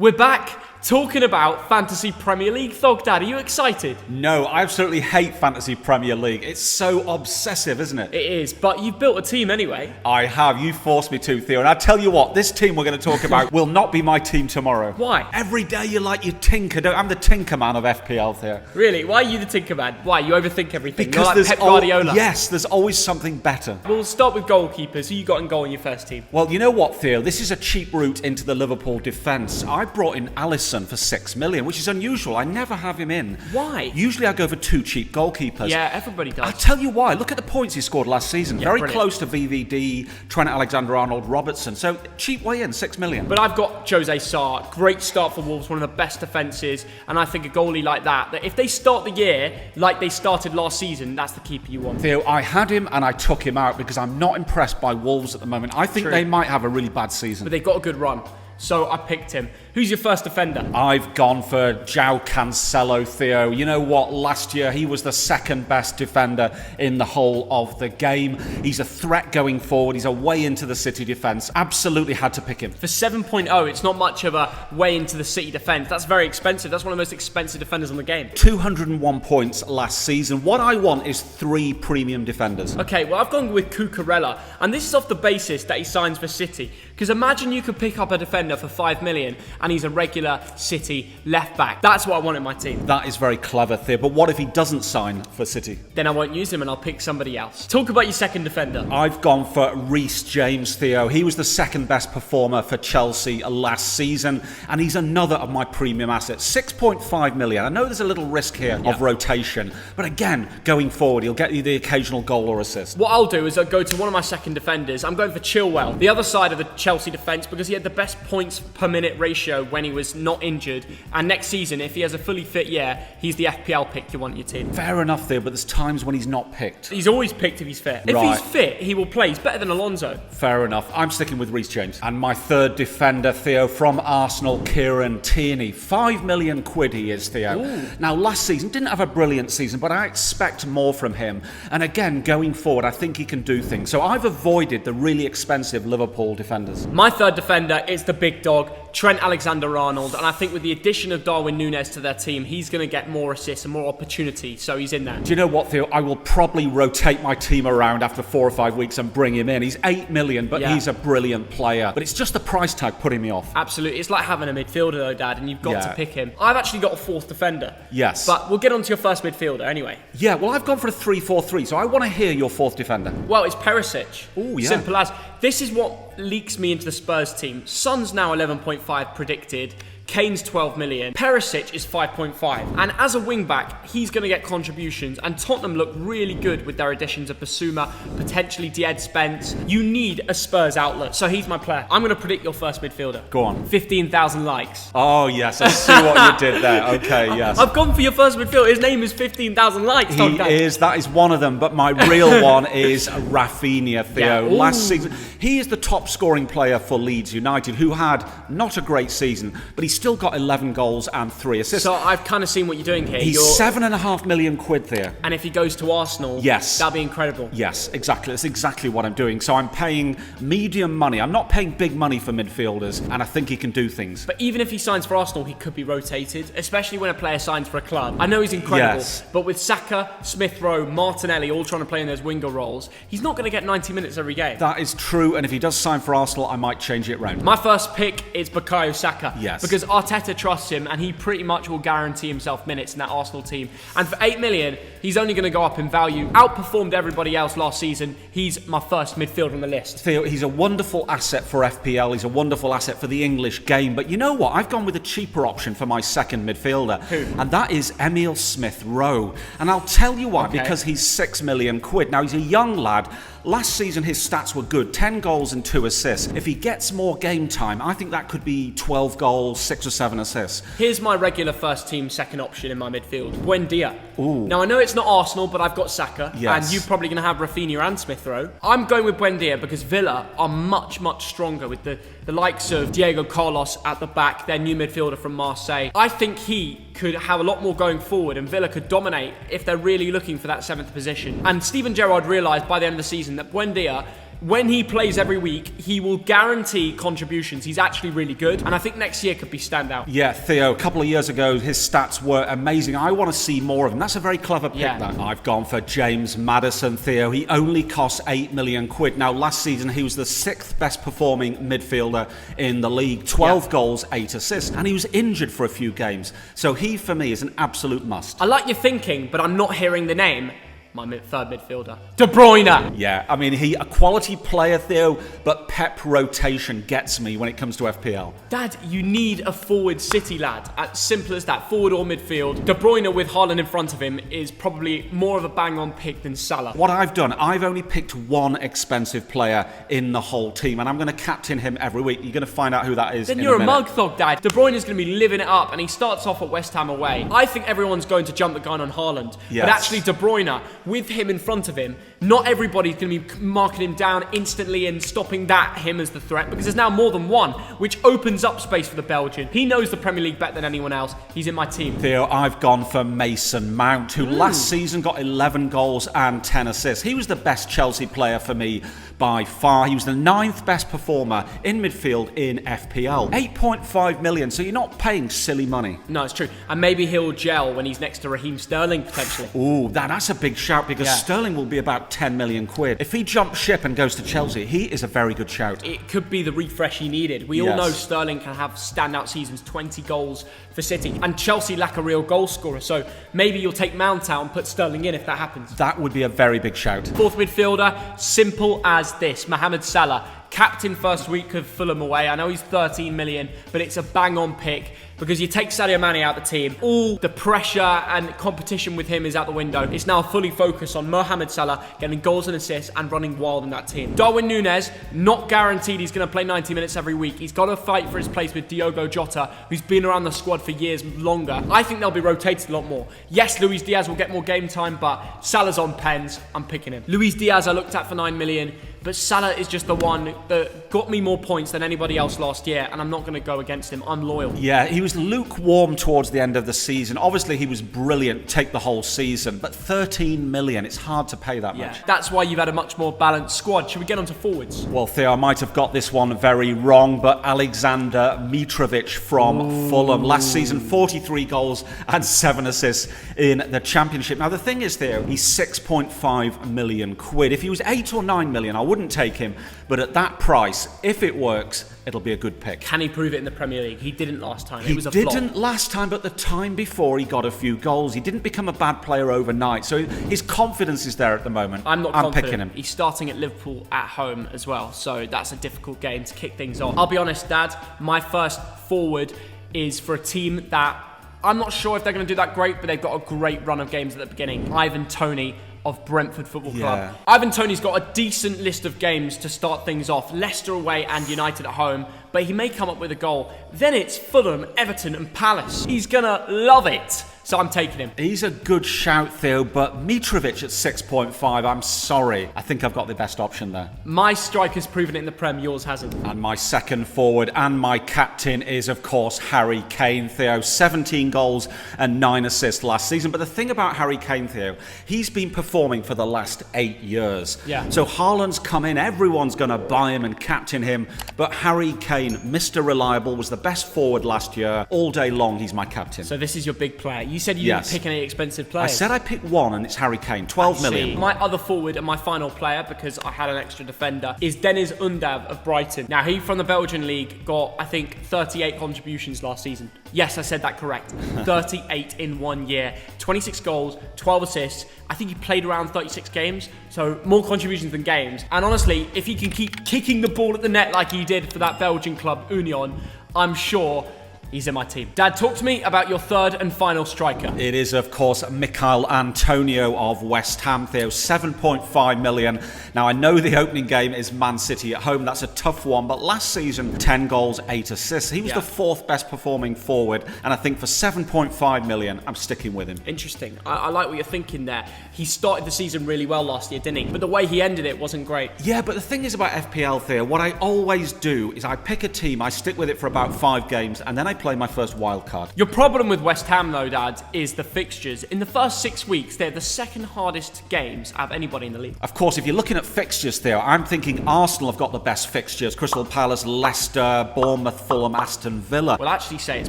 We're back talking about Fantasy Premier League. Thogden, are you excited? No, I absolutely hate Fantasy Premier League. It's so obsessive, isn't it? It is, but you've built a team anyway. I have. You forced me to, Theo. And I tell you what, this team we're going to talk about will not be my team tomorrow. Why? Every day you like your tinker. I'm the tinker man of FPL, Theo. Really? Why are you the tinker man? Why? You overthink everything. Because You're like Pep Guardiola. Yes, there's always something better. We'll start with goalkeepers. Who you got in goal in your first team? Well, you know what, Theo? This is a cheap route into the Liverpool defence. I brought in Alisson for 6 million, which is unusual. I never have him in. Why? Usually I go for two cheap goalkeepers. Yeah, everybody does. I'll tell you why. Look at the points he scored last season. Yeah, Very brilliant. close to VVD, Trent Alexander-Arnold, Robertson. So cheap way in, 6 million. But I've got Jose Sarr. Great start for Wolves, one of the best defences. And I think a goalie like that if they start the year like they started last season, that's the keeper you want. Theo, I had him and I took him out because I'm not impressed by Wolves at the moment. I think they might have a really bad season. But they've got a good run. So I picked him. Who's your first defender? I've gone for João Cancelo, Theo. You know what? Last year, he was the second best defender in the whole of the game. He's a threat going forward. He's a way into the City defence. Absolutely had to pick him. For 7.0, it's not much of a way into the City defence. That's very expensive. That's one of the most expensive defenders on the game. 201 points last season. What I want is 3 premium defenders. Okay, well, I've gone with Cucurella. And this is off the basis that he signs for City. Because imagine you could pick up a defender for 5 million and he's a regular City left back. That's what I want in my team. That is very clever, Theo. But what if he doesn't sign for City? Then I won't use him and I'll pick somebody else. Talk about your second defender. I've gone for Reece James, Theo. He was the second best performer for Chelsea last season, and he's another of my premium assets. 6.5 million. I know there's a little risk here of rotation, but again, going forward, he'll get you the occasional goal or assist. What I'll do is I'll go to one of my second defenders. I'm going for Chilwell, the other side of the Chelsea defence, because he had the best points per minute ratio when he was not injured. And next season, if he has a fully fit year, he's the FPL pick you want in your team. Fair enough, Theo, but there's times when he's not picked. He's always picked if he's fit. If he's fit, he will play. He's better than Alonso. Fair enough. I'm sticking with Reece James. And my third defender, Theo, from Arsenal, Kieran Tierney. 5 million quid he is, Theo. Ooh. Now, last season, didn't have a brilliant season, but I expect more from him. And again, going forward, I think he can do things. So I've avoided the really expensive Liverpool defenders. My third defender is the big dog, Trent Alexander-Arnold, and I think with the addition of Darwin Núñez to their team, he's going to get more assists and more opportunity, so he's in there. Do you know what, Theo? I will probably rotate my team around after 4 or 5 weeks and bring him in. He's 8 million, but he's a brilliant player. But it's just the price tag putting me off. Absolutely. It's like having a midfielder though, Dad, and you've got to pick him. I've actually got a fourth defender. Yes. But we'll get on to your first midfielder anyway. Yeah, well, I've gone for a 3-4-3, so I want to hear your fourth defender. Well, it's Perisic. Oh, yeah. Simple as. This is what leaks me into the Spurs team. Son's now 11.5 predicted. Kane's 12 million. Perisic is 5.5. And as a wing-back, he's going to get contributions. And Tottenham look really good with their additions of Basuma, potentially Died Spence. You need a Spurs outlet. So he's my player. I'm going to predict your first midfielder. Go on. 15,000 likes. Oh, yes. I see what you did there. Okay, yes. I've gone for your first midfielder. His name is 15,000 likes. That is one of them. But my real one is Rafinha, Theo. Yeah. Last season, he is the top scoring player for Leeds United, who had not a great season, but he's still got 11 goals and 3 assists. So I've kind of seen what you're doing here. He's 7.5 million quid there. And if he goes to Arsenal, that'll be incredible. Yes, exactly. That's exactly what I'm doing. So I'm paying medium money. I'm not paying big money for midfielders, and I think he can do things. But even if he signs for Arsenal, he could be rotated, especially when a player signs for a club. I know he's incredible, but with Saka, Smith Rowe, Martinelli all trying to play in those winger roles, he's not going to get 90 minutes every game. That is true, and if he does sign for Arsenal, I might change it round. My first pick is Bukayo Saka. Yes. Because Arteta trusts him, and he pretty much will guarantee himself minutes in that Arsenal team. And for 8 million, he's only going to go up in value. Outperformed everybody else last season. He's my first midfielder on the list. Theo, he's a wonderful asset for FPL. He's a wonderful asset for the English game. But you know what? I've gone with a cheaper option for my second midfielder. Who? And that is Emile Smith Rowe. And I'll tell you why. Because he's 6 million quid. Now, he's a young lad. Last season, his stats were good. 10 goals and 2 assists. If he gets more game time, I think that could be 12 goals, 6 or 7 assists. Here's my regular first team second option in my midfield. Buendia. Ooh. Now, I know it's not Arsenal, but I've got Saka. Yes. And you're probably going to have Rafinha and Smith Rowe. I'm going with Buendia because Villa are much, much stronger with the likes of Diego Carlos at the back, their new midfielder from Marseille. I think he could have a lot more going forward and Villa could dominate if they're really looking for that 7th position. And Steven Gerrard realised by the end of the season that Buendia when he plays every week, he will guarantee contributions. He's actually really good, and I think next year could be standout. Yeah, Theo, a couple of years ago, his stats were amazing. I want to see more of him. That's a very clever pick, that. I've gone for James Maddison, Theo. He only costs £8 million. Now, last season, he was the 6th best performing midfielder in the league. 12 goals, 8 assists, and he was injured for a few games. So he, for me, is an absolute must. I like your thinking, but I'm not hearing the name. My third midfielder, De Bruyne. Yeah, I mean, a quality player, Theo, but Pep rotation gets me when it comes to FPL. Dad, you need a forward City lad. As simple as that, forward or midfield. De Bruyne with Haaland in front of him is probably more of a bang-on pick than Salah. What I've done, I've only picked one expensive player in the whole team, and I'm going to captain him every week. You're going to find out who that is. Then in you're a minute. mug thog, Dad. De Bruyne is going to be living it up, and he starts off at West Ham away. I think everyone's going to jump the gun on Haaland, yes. But actually De Bruyne, with him in front of him, not everybody's going to be marking him down instantly and stopping him as the threat, because there's now more than one, which opens up space for the Belgian. He knows the Premier League better than anyone else. He's in my team. Theo, I've gone for Mason Mount, who last season got 11 goals and 10 assists. He was the best Chelsea player for me by far. He was the 9th best performer in midfield in FPL. 8.5 million, so you're not paying silly money. No, it's true. And maybe he'll gel when he's next to Raheem Sterling, potentially. Ooh, that's a big shout, because Sterling will be about 10 million quid. If he jumps ship and goes to Chelsea, he is a very good shout. It could be the refresh he needed. We all know Sterling can have standout seasons, 20 goals for City. And Chelsea lack a real goal scorer, so maybe you'll take Mount out and put Sterling in if that happens. That would be a very big shout. Fourth midfielder, simple as this. Mohamed Salah, captain first week of Fulham away. I know he's 13 million, but it's a bang-on pick because you take Sadio Mane out of the team. All the pressure and competition with him is out the window. It's now fully focused on Mohamed Salah getting goals and assists and running wild in that team. Darwin Núñez, not guaranteed he's going to play 90 minutes every week. He's got to fight for his place with Diogo Jota, who's been around the squad for years longer. I think they'll be rotated a lot more. Yes, Luis Diaz will get more game time, but Salah's on pens. I'm picking him. Luis Diaz I looked at for 9 million. But Salah is just the one that got me more points than anybody else last year, and I'm not going to go against him. I'm loyal. Yeah, he was lukewarm towards the end of the season. Obviously, he was brilliant, take the whole season, but 13 million, it's hard to pay that much. That's why you've had a much more balanced squad. Should we get on to forwards? Well, Theo, I might have got this one very wrong, but Alexander Mitrovic from Fulham. Last season, 43 goals and 7 assists in the Championship. Now, the thing is, Theo, he's 6.5 million quid. If he was 8 or 9 million, I wouldn't take him, but at that price, if it works, it'll be a good pick. Can he prove it in the Premier League? He didn't last time. He It was a flop. didn't last time, but the time before he got a few goals. He didn't become a bad player overnight, so his confidence is there at the moment. I'm confident. picking him. He's starting at Liverpool at home as well, so that's a difficult game to kick things off. I'll be honest, Dad, my first forward is for a team that I'm not sure if they're going to do that great, but they've got a great run of games at the beginning. Ivan Toney of Brentford Football Club. Ivan Toney's got a decent list of games to start things off. Leicester away and United at home, but he may come up with a goal. Then it's Fulham, Everton and Palace. He's gonna love it. So I'm taking him. He's a good shout, Theo, but Mitrovic at 6.5, I'm sorry. I think I've got the best option there. My striker's proven it in the Prem, yours hasn't. And my second forward and my captain is, of course, Harry Kane, Theo. 17 goals and 9 assists last season. But the thing about Harry Kane, Theo, he's been performing for the last 8 years. So Haaland's come in, everyone's going to buy him and captain him. But Harry Kane, Mr. Reliable, was the best forward last year. All day long, he's my captain. So this is your big player. You said you didn't pick any expensive I players. said I picked one, and it's Harry Kane. 12 million. My other forward and my final player, because I had an extra defender, is Deniz Undav of Brighton. Now, he from the Belgian League got, I think, 38 contributions last season. Yes, I said that correct. 38 in 1 year. 26 goals, 12 assists. I think he played around 36 games, so more contributions than games. And honestly, if he can keep kicking the ball at the net like he did for that Belgian club, Union, I'm sure he's in my team. Dad, talk to me about your third and final striker. It is, of course, Michail Antonio of West Ham, Theo, 7.5 million. Now, I know the opening game is Man City at home. That's a tough one, but last season, 10 goals, 8 assists. He was the fourth best performing forward, and I think for 7.5 million, I'm sticking with him. Interesting. I like what you're thinking there. He started the season really well last year, didn't he? But the way he ended it wasn't great. Yeah, but the thing is about FPL, Theo, what I always do is I pick a team, I stick with it for about 5 games, and then I play my first wild card. Your problem with West Ham, though, Dad, is the fixtures. In the first 6 weeks, they're the second hardest games out of anybody in the league. Of course, if you're looking at fixtures, Theo, I'm thinking Arsenal have got the best fixtures. Crystal Palace, Leicester, Bournemouth, Fulham, Aston Villa. We'll actually say it's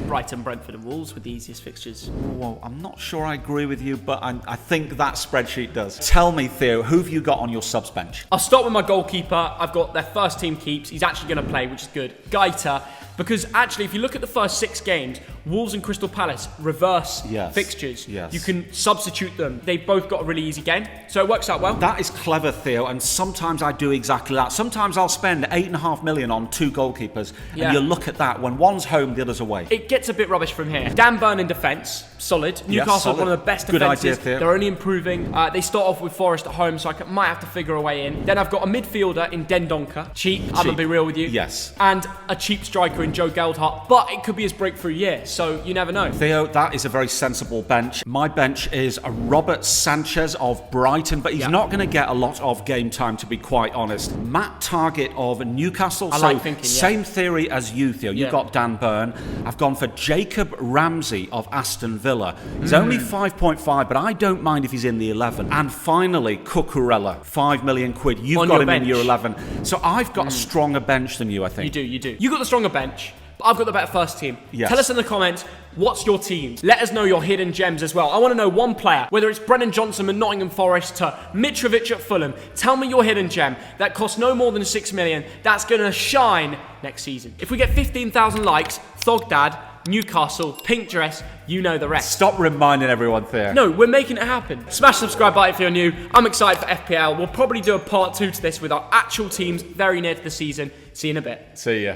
Brighton, Brentford and Wolves with the easiest fixtures. Well, I'm not sure I agree with you, but I think that spreadsheet does. Tell me, Theo, who have you got on your subs bench? I'll start with my goalkeeper. I've got their first team keeps. He's actually going to play, which is good. Gaita. Because actually, if you look at the first 6 games, Wolves and Crystal Palace reverse fixtures. Yes. You can substitute them. They've both got a really easy game, so it works out well. That is clever, Theo, and sometimes I do exactly that. Sometimes I'll spend 8.5 million on 2 goalkeepers, and you look at that, when one's home, the other's away. It gets a bit rubbish from here. Dan Burn in defence, solid. Newcastle, solid. One of the best Good defences. idea, Theo. They're only improving. They start off with Forest at home, so I might have to figure a way in. Then I've got a midfielder in Dendonka. Cheap, I'm going to be real with you. Yes. And a cheap striker in Joe Geldhart. But it could be his breakthrough year, so you never know. Theo, that is a very sensible bench. My bench is a Robert Sanchez of Brighton, but he's not going to get a lot of game time, to be quite honest. Matt Target of Newcastle. I like thinking, same theory as you, Theo. You've got Dan Burn. I've gone for Jacob Ramsey of Aston Villa. He's only 5.5, but I don't mind if he's in the 11. And finally, Cucurella, 5 million quid. You've got him in your 11. So I've got a stronger bench than you, I think. You do. You got the stronger bench. I've got the better first team. Yes. Tell us in the comments, what's your team? Let us know your hidden gems as well. I want to know one player, whether it's Brennan Johnson at Nottingham Forest to Mitrovic at Fulham. Tell me your hidden gem that costs no more than 6 million. That's going to shine next season. If we get 15,000 likes, Thogden, Newcastle, pink dress, you know the rest. Stop reminding everyone, Theo. No, we're making it happen. Smash the subscribe button if you're new. I'm excited for FPL. We'll probably do a part 2 to this with our actual teams very near to the season. See you in a bit. See ya.